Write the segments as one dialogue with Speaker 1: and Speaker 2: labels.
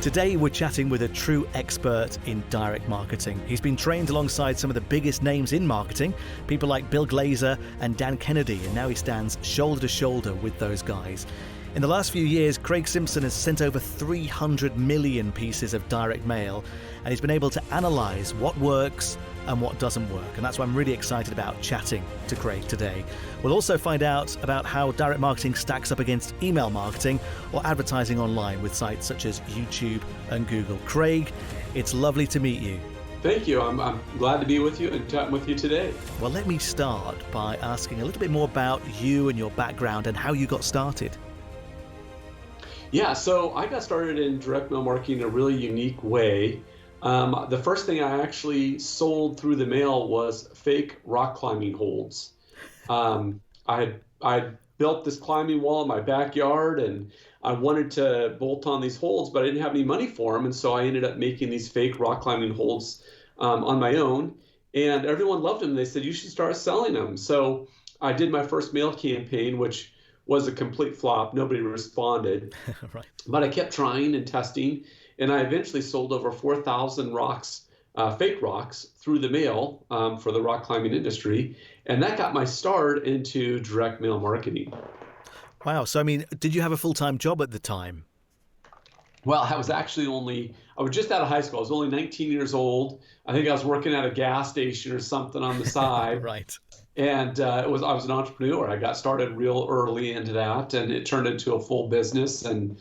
Speaker 1: Today we're chatting with a true expert in direct marketing. He's been trained alongside some of the biggest names in marketing, people like Bill Glazer and Dan Kennedy, and now he stands shoulder to shoulder with those guys. In the last few years, Graig Simpson has sent over 300 million pieces of direct mail, and he's been able to analyse what works and what doesn't work. And that's why I'm really excited about chatting to Graig today. We'll also find out about how direct marketing stacks up against email marketing or advertising online with sites such as YouTube and Google. Graig, it's lovely to meet you.
Speaker 2: Thank you. I'm glad to be with you and chatting with you today.
Speaker 1: Well, let me start by asking a little bit more about you and your background and how you got started.
Speaker 2: Yeah, so I got started in direct mail marketing in a really unique way. The first thing I actually sold through the mail was fake rock climbing holds. I had built this climbing wall in my backyard, and I wanted to bolt on these holds, but I didn't have any money for them, and so I ended up making these fake rock climbing holds on my own, and everyone loved them. They said, you should start selling them. So I did my first mail campaign, which was a complete flop. Nobody responded.
Speaker 1: Right.
Speaker 2: But I kept trying and testing, and I eventually sold over 4,000 rocks, fake rocks, through the mail for the rock climbing industry. And that got my start into direct mail marketing.
Speaker 1: Wow. So, I mean, did you have a full-time job at the time?
Speaker 2: Well, I was just out of high school. I was only 19 years old. I think I was working at a gas station or something on the side.
Speaker 1: Right.
Speaker 2: And I was an entrepreneur. I got started real early into that, and it turned into a full business, and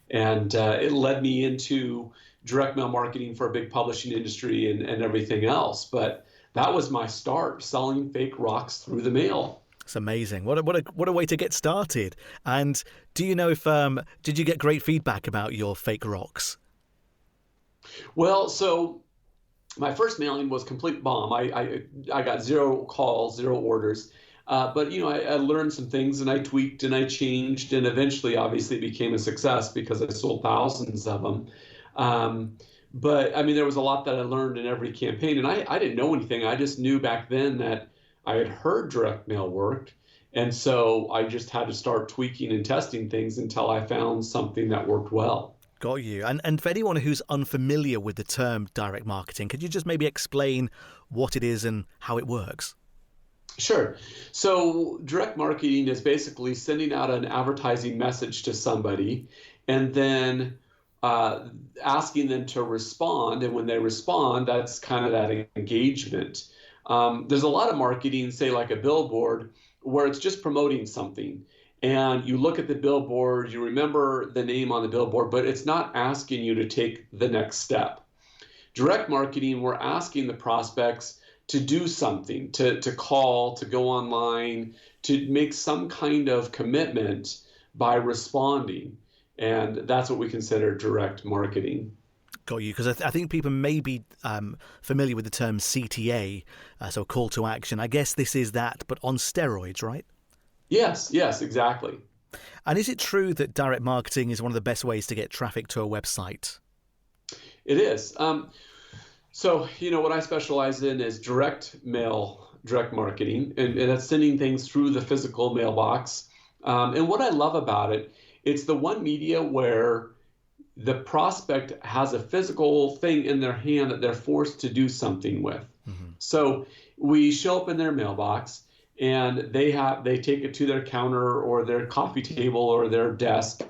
Speaker 2: it led me into direct mail marketing for a big publishing industry and everything else. But that was my start, selling fake rocks through the mail.
Speaker 1: It's amazing. What a way to get started. And do you know if did you get great feedback about your fake rocks?
Speaker 2: Well, so my first mailing was complete bomb. I got 0 calls, 0 orders. But, I learned some things, and I tweaked and I changed, and eventually, obviously, it became a success because I sold thousands of them. But, there was a lot that I learned in every campaign, and I didn't know anything. I just knew back then that I had heard direct mail worked, and so I just had to start tweaking and testing things until I found something that worked well.
Speaker 1: Got you. And for anyone who's unfamiliar with the term direct marketing, could you just maybe explain what it is and how it works?
Speaker 2: Sure. So direct marketing is basically sending out an advertising message to somebody and then asking them to respond. And when they respond, that's kind of that engagement. There's a lot of marketing, say like a billboard, where it's just promoting something. And you look at the billboard, you remember the name on the billboard, but it's not asking you to take the next step. Direct marketing, we're asking the prospects to do something, to call, to go online, to make some kind of commitment by responding. And that's what we consider direct marketing.
Speaker 1: Got you, because I think people may be familiar with the term CTA, so call to action. I guess this is that, but on steroids, right?
Speaker 2: Yes, exactly.
Speaker 1: And is it true that direct marketing is one of the best ways to get traffic to a website?
Speaker 2: It is. So, what I specialize in is direct marketing, and that's sending things through the physical mailbox. And what I love about it, it's the one media where the prospect has a physical thing in their hand that they're forced to do something with. Mm-hmm. So we show up in their mailbox, and they take it to their counter or their coffee table or their desk,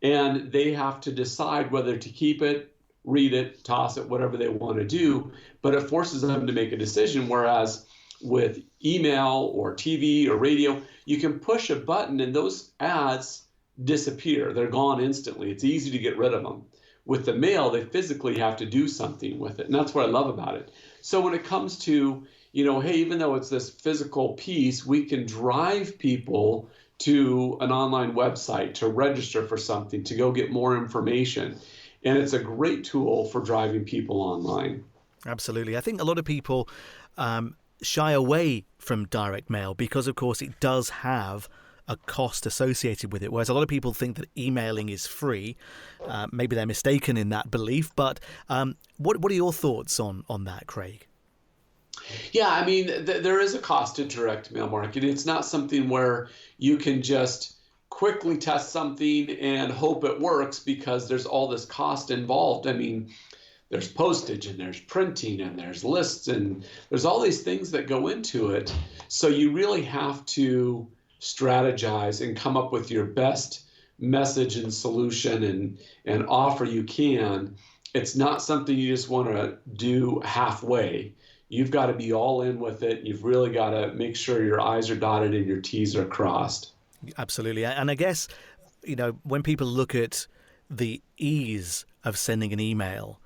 Speaker 2: and they have to decide whether to keep it, read it, toss it, whatever they want to do. But it forces them to make a decision, whereas with email or TV or radio, you can push a button and those ads disappear. They're gone instantly. It's easy to get rid of them. With the mail, they physically have to do something with it, and that's what I love about it. So when it comes to hey, even though it's this physical piece, we can drive people to an online website to register for something, to go get more information. And it's a great tool for driving people online.
Speaker 1: Absolutely. I think a lot of people shy away from direct mail because, of course, it does have a cost associated with it, whereas a lot of people think that emailing is free. Maybe they're mistaken in that belief. But what are your thoughts on that, Graig?
Speaker 2: Yeah, there is a cost to direct mail marketing. It's not something where you can just quickly test something and hope it works because there's all this cost involved. I mean, there's postage and there's printing and there's lists and there's all these things that go into it. So you really have to strategize and come up with your best message and solution and offer you can. It's not something you just want to do halfway. You've got to be all in with it. You've really got to make sure your I's are dotted and your T's are crossed.
Speaker 1: Absolutely. And I guess, when people look at the ease of sending an email,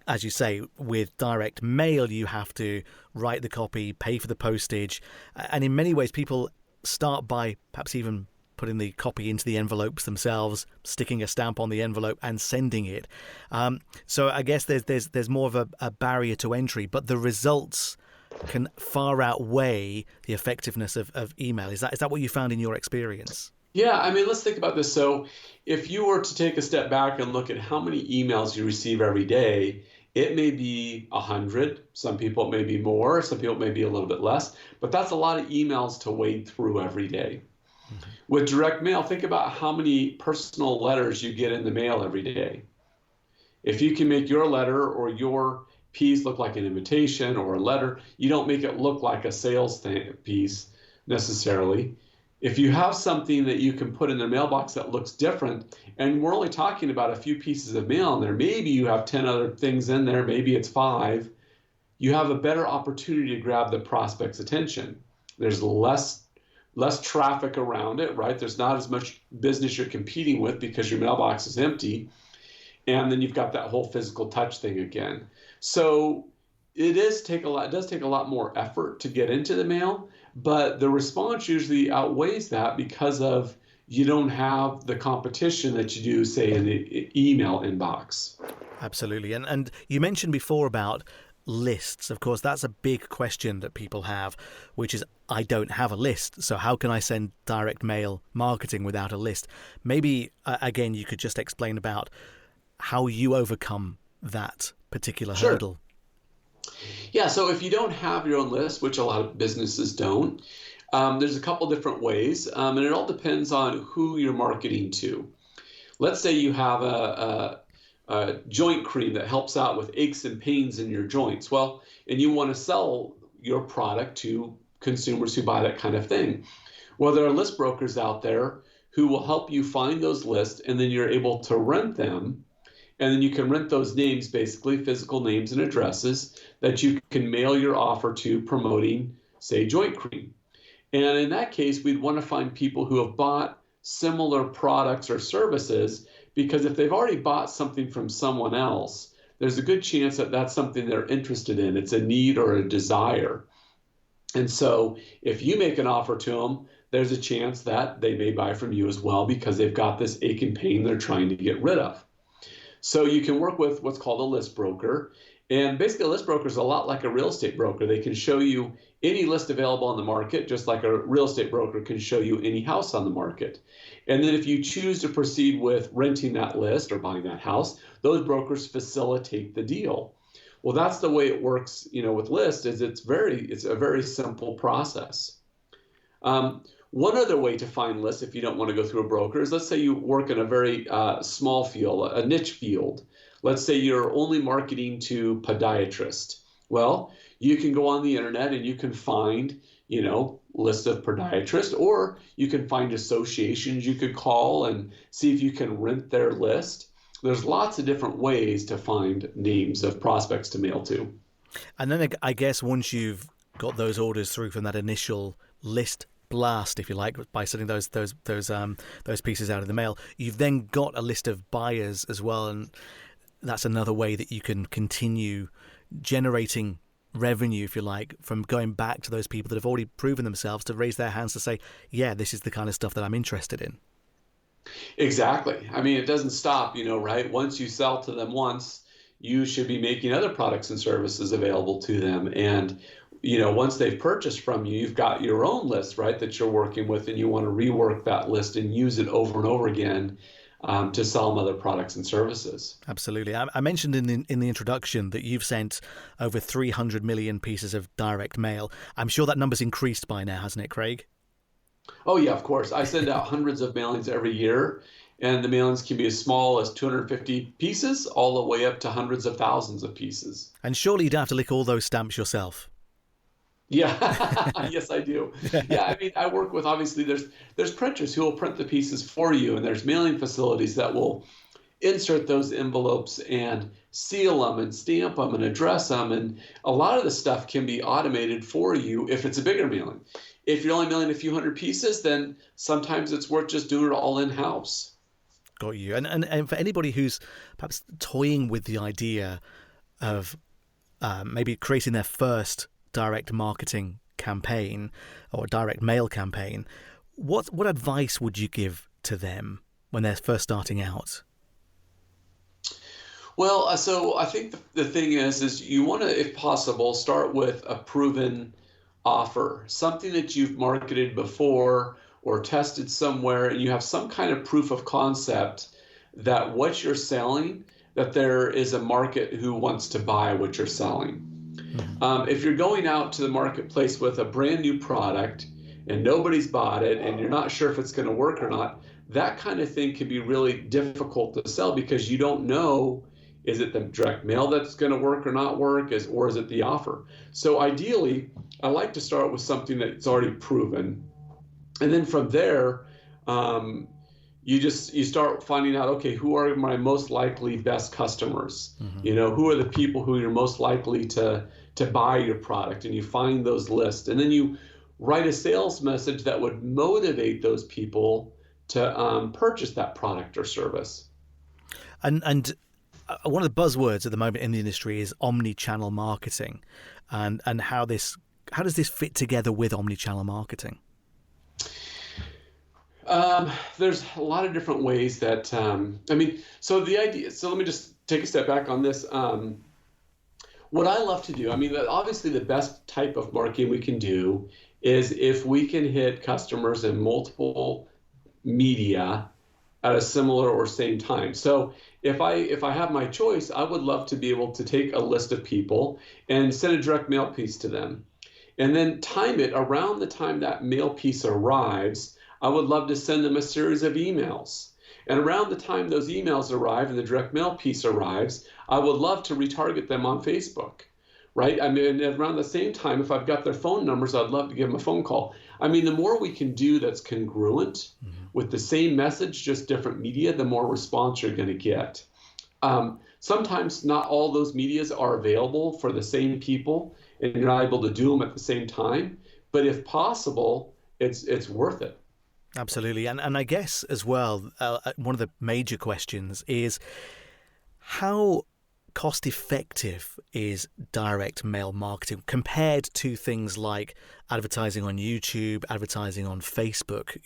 Speaker 1: as you say, with direct mail, you have to write the copy, pay for the postage. And in many ways, people start by perhaps even putting the copy into the envelopes themselves, sticking a stamp on the envelope and sending it. So I guess there's more of a barrier to entry, but the results can far outweigh the effectiveness of email. Is that what you found in your experience?
Speaker 2: Yeah, I mean, let's think about this. So if you were to take a step back and look at how many emails you receive every day, it may be 100. Some people it may be more. Some people it may be a little bit less. But that's a lot of emails to wade through every day. Mm-hmm. With direct mail, think about how many personal letters you get in the mail every day. If you can make your letter or your piece look like an invitation or a letter, you don't make it look like a sales piece necessarily. If you have something that you can put in the mailbox that looks different, and we're only talking about a few pieces of mail in there, maybe you have 10 other things in there, maybe it's 5, you have a better opportunity to grab the prospect's attention. There's less traffic around it, right? There's not as much business you're competing with because your mailbox is empty. And then you've got that whole physical touch thing again. So it does take a lot more effort to get into the mail, but the response usually outweighs that because of you don't have the competition that you do, say, in the email inbox.
Speaker 1: Absolutely. And you mentioned before about lists. Of course, that's a big question that people have, which is, I don't have a list. So how can I send direct mail marketing without a list? Maybe, again, you could just explain about how you overcome that particular hurdle.
Speaker 2: Yeah, so if you don't have your own list, which a lot of businesses don't, there's a couple different ways, and it all depends on who you're marketing to. Let's say you have a joint cream that helps out with aches and pains in your joints. Well, and you want to sell your product to consumers who buy that kind of thing. Well, there are list brokers out there who will help you find those lists, and then you're able to rent them. And then you can rent those names, basically physical names and addresses that you can mail your offer to promoting, say, joint cream. And in that case, we'd want to find people who have bought similar products or services, because if they've already bought something from someone else, there's a good chance that that's something they're interested in. It's a need or a desire. And so if you make an offer to them, there's a chance that they may buy from you as well because they've got this ache and pain they're trying to get rid of. So you can work with what's called a list broker. And basically a list broker is a lot like a real estate broker. They can show you any list available on the market, just like a real estate broker can show you any house on the market. And then if you choose to proceed with renting that list or buying that house, those brokers facilitate the deal. Well, that's the way it works, with lists, is it's a very simple process. One other way to find lists, if you don't want to go through a broker, is let's say you work in a very small field, a niche field. Let's say you're only marketing to podiatrists. Well, you can go on the internet and you can find, lists of podiatrists, or you can find associations you could call and see if you can rent their list. There's lots of different ways to find names of prospects to mail to.
Speaker 1: And then I guess once you've got those orders through from that initial list blast, if you like, by sending those pieces out of the mail, you've then got a list of buyers as well, and that's another way that you can continue generating revenue, if you like, from going back to those people that have already proven themselves to raise their hands to say, yeah, this is the kind of stuff that I'm interested in.
Speaker 2: Exactly. I mean, it doesn't stop, right? Once you sell to them once, you should be making other products and services available to them. And once they've purchased from you, you've got your own list, right, that you're working with, and you want to rework that list and use it over and over again to sell them other products and services.
Speaker 1: Absolutely. I mentioned in the introduction that you've sent over 300 million pieces of direct mail. I'm sure that number's increased by now, hasn't it, Craig?
Speaker 2: Oh yeah, of course. I send out hundreds of mailings every year, and the mailings can be as small as 250 pieces all the way up to hundreds of thousands of pieces.
Speaker 1: And surely you don't have to lick all those stamps yourself.
Speaker 2: Yeah, yes, I do. Yeah, I mean, I work with obviously there's printers who will print the pieces for you, and there's mailing facilities that will insert those envelopes and seal them and stamp them and address them. And a lot of the stuff can be automated for you if it's a bigger mailing. If you're only mailing a few hundred pieces, then sometimes it's worth just doing it all in-house.
Speaker 1: Got you. And for anybody who's perhaps toying with the idea of maybe creating their first direct marketing campaign or direct mail campaign, what advice would you give to them when they're first starting out?
Speaker 2: Well, so I think the thing is you want to, if possible, start with a proven offer, something that you've marketed before or tested somewhere, and you have some kind of proof of concept that what you're selling, that there is a market who wants to buy what you're selling. If you're going out to the marketplace with a brand new product and nobody's bought it and you're not sure if it's going to work or not, that kind of thing can be really difficult to sell because you don't know, is it the direct mail that's going to work or not work, or is it the offer? So ideally, I like to start with something that's already proven. And then from there, you start finding out, okay, who are my most likely best customers? Who are the people who you're most likely to buy your product, and you find those lists, and then you write a sales message that would motivate those people to purchase that product or service.
Speaker 1: And one of the buzzwords at the moment in the industry is omni-channel marketing, and how does this fit together with omni-channel marketing?
Speaker 2: There's a lot of different ways that so the idea. So let me just take a step back on this. What I love to do, obviously the best type of marketing we can do is if we can hit customers in multiple media at a similar or same time. So if I have my choice, I would love to be able to take a list of people and send a direct mail piece to them, and then time it around the time that mail piece arrives. I would love to send them a series of emails. And around the time those emails arrive and the direct mail piece arrives, I would love to retarget them on Facebook, right? Around the same time, if I've got their phone numbers, I'd love to give them a phone call. The more we can do that's congruent with the same message, just different media, the more response you're going to get. Sometimes not all those medias are available for the same people, and you're not able to do them at the same time. But if possible, it's worth it.
Speaker 1: Absolutely. And I guess as well, one of the major questions is how cost effective is direct mail marketing compared to things like advertising on YouTube, advertising on Facebook?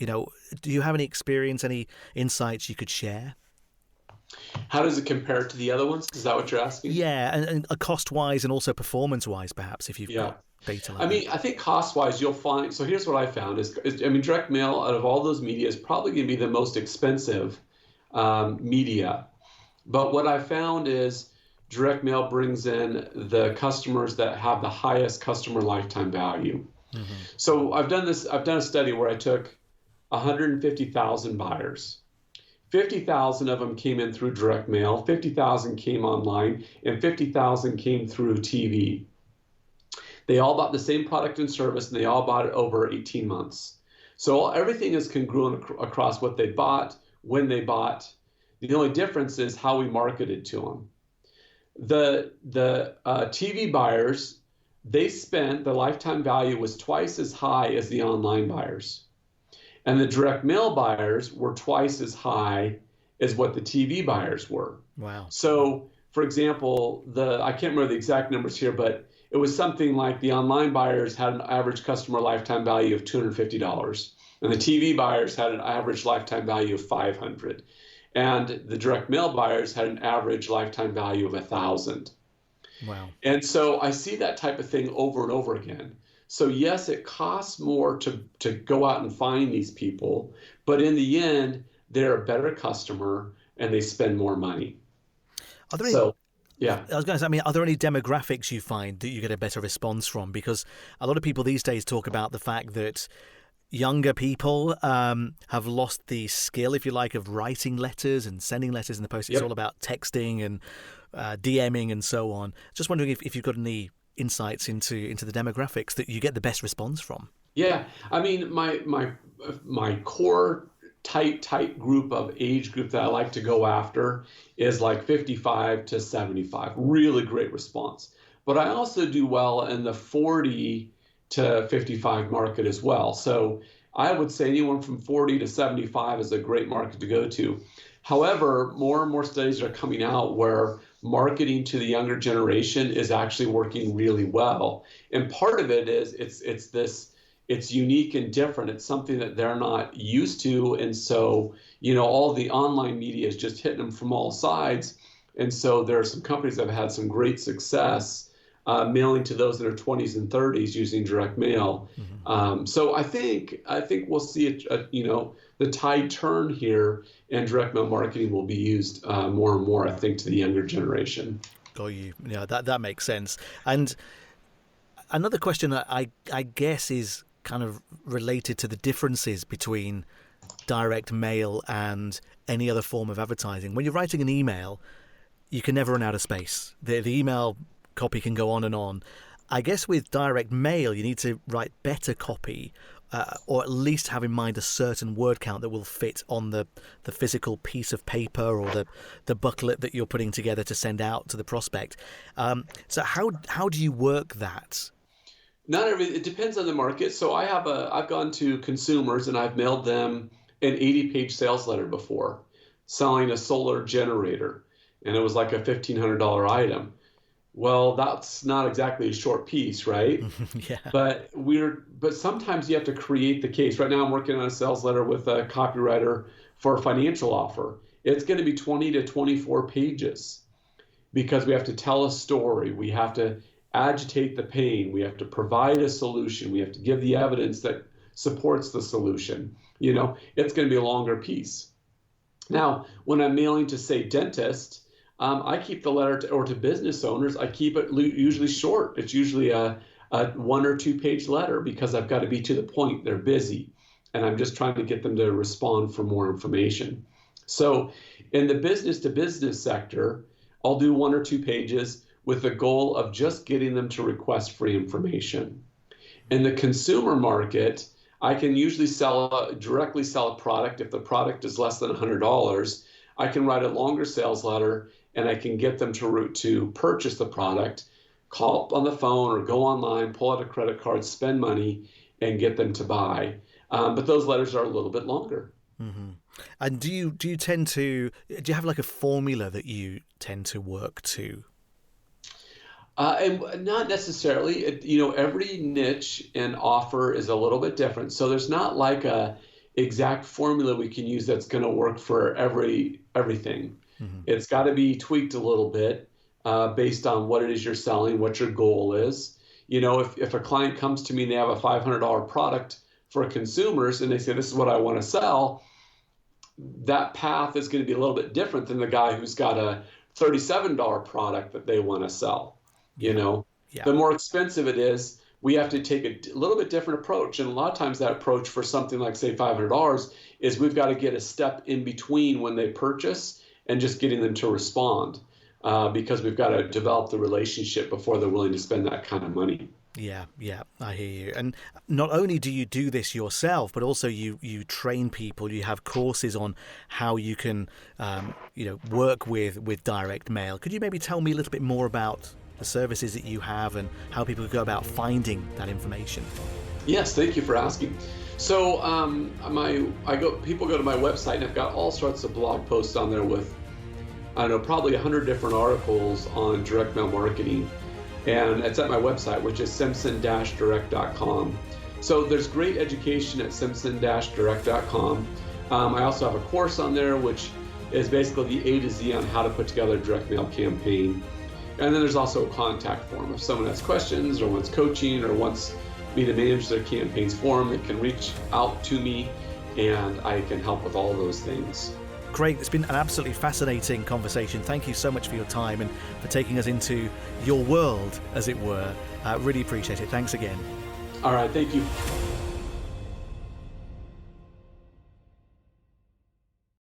Speaker 1: Do you have any experience, any insights you could share?
Speaker 2: How does it compare to the other ones? Is that what you're asking?
Speaker 1: Yeah, and cost-wise and also performance-wise, perhaps, if you've got data like that.
Speaker 2: I think cost-wise, you'll find, so here's what I found is direct mail out of all those media is probably going to be the most expensive media. But what I found is direct mail brings in the customers that have the highest customer lifetime value. So I've done a study where I took 150,000 buyers. 50,000 of them came in through direct mail, 50,000 came online, and 50,000 came through TV. They all bought the same product and service, and they all bought it over 18 months. So everything is congruent across what they bought, when they bought. The only difference is how we marketed to them. The TV buyers, the lifetime value was twice as high as the online buyers. And the direct mail buyers were twice as high as what the TV buyers were.
Speaker 1: Wow.
Speaker 2: So, for example, I can't remember the exact numbers here, but it was something like the online buyers had an average customer lifetime value of $250, and the TV buyers had an average lifetime value of $500, and the direct mail buyers had an average lifetime value of $1,000.
Speaker 1: Wow.
Speaker 2: And so I see that type of thing over and over again. So yes, it costs more to go out and find these people, but in the end, they're a better customer and they spend more money. Yeah.
Speaker 1: I was going to say, are there any demographics you find that you get a better response from? Because a lot of people these days talk about the fact that younger people have lost the skill, if you like, of writing letters and sending letters in the post. It's all about texting and DMing and so on. Just wondering if you've got any insights into the demographics that you get the best response from.
Speaker 2: Yeah, I mean, my core tight group of age group that I like to go after is like 55 to 75. Really great response. But I also do well in the 40 to 55 market as well. So I would say anyone from 40 to 75 is a great market to go to. However, more and more studies are coming out where marketing to the younger generation is actually working really well. And part of it is it's unique and different. It's something that they're not used to. And so, all the online media is just hitting them from all sides. And so there are some companies that have had some great success mailing to those in their 20s and 30s using direct mail. Mm-hmm. So I think we'll see the tide turn here, and direct mail marketing will be used more and more, I think, to the younger generation.
Speaker 1: Got you. Yeah, that makes sense. And another question that I guess is kind of related to the differences between direct mail and any other form of advertising. When you're writing an email, you can never run out of space. The email copy can go on and on. I guess with direct mail, you need to write better copy, or at least have in mind a certain word count that will fit on the physical piece of paper or the booklet that you're putting together to send out to the prospect. So how do you work that?
Speaker 2: It depends on the market. So I've gone to consumers and I've mailed them an 80-page sales letter before, selling a solar generator, and it was like a $1,500 item. Well, that's not exactly a short piece, right?
Speaker 1: Yeah.
Speaker 2: But sometimes you have to create the case. Right now I'm working on a sales letter with a copywriter for a financial offer. It's going to be 20 to 24 pages because we have to tell a story. We have to agitate the pain. We have to provide a solution. We have to give the evidence that supports the solution. It's going to be a longer piece. Now, when I'm mailing to, say, dentist, I keep the letter to business owners, I keep it usually short. It's usually a 1 or 2 page letter because I've got to be to the point. They're busy, and I'm just trying to get them to respond for more information. So in the business to business sector, I'll do 1 or 2 pages with the goal of just getting them to request free information. In the consumer market, I can usually directly sell a product. If the product is less than $100, I can write a longer sales letter and I can get them to purchase the product, call up on the phone or go online, pull out a credit card, spend money, and get them to buy. But those letters are a little bit longer.
Speaker 1: Mm-hmm. And do you have like a formula that you tend to work to?
Speaker 2: And not necessarily. Every niche and offer is a little bit different. So there's not like a exact formula we can use that's going to work for everything. Mm-hmm. It's got to be tweaked a little bit based on what it is you're selling, what your goal is. If a client comes to me and they have a $500 product for consumers and they say, this is what I want to sell, that path is going to be a little bit different than the guy who's got a $37 product that they want to sell. Yeah. The more expensive it is, we have to take a little bit different approach. And a lot of times that approach for something like, say, $500 is we've got to get a step in between when they purchase and just getting them to respond because we've got to develop the relationship before they're willing to spend that kind of money.
Speaker 1: Yeah, I hear you. And not only do you do this yourself, but also you train people. You have courses on how you can, work with direct mail. Could you maybe tell me a little bit more about the services that you have and how people go about finding that information?
Speaker 2: Yes, thank you for asking. So people go to my website and I've got all sorts of blog posts on there with, probably 100 different articles on direct mail marketing. And it's at my website, which is simpson-direct.com. So there's great education at simpson-direct.com. I also have a course on there, which is basically the A to Z on how to put together a direct mail campaign. And then there's also a contact form. If someone has questions or wants coaching or wants me to manage their campaigns for them, they can reach out to me and I can help with all those things.
Speaker 1: Graig, it's been an absolutely fascinating conversation. Thank you so much for your time and for taking us into your world, as it were. Really appreciate it. Thanks again.
Speaker 2: All right, thank you.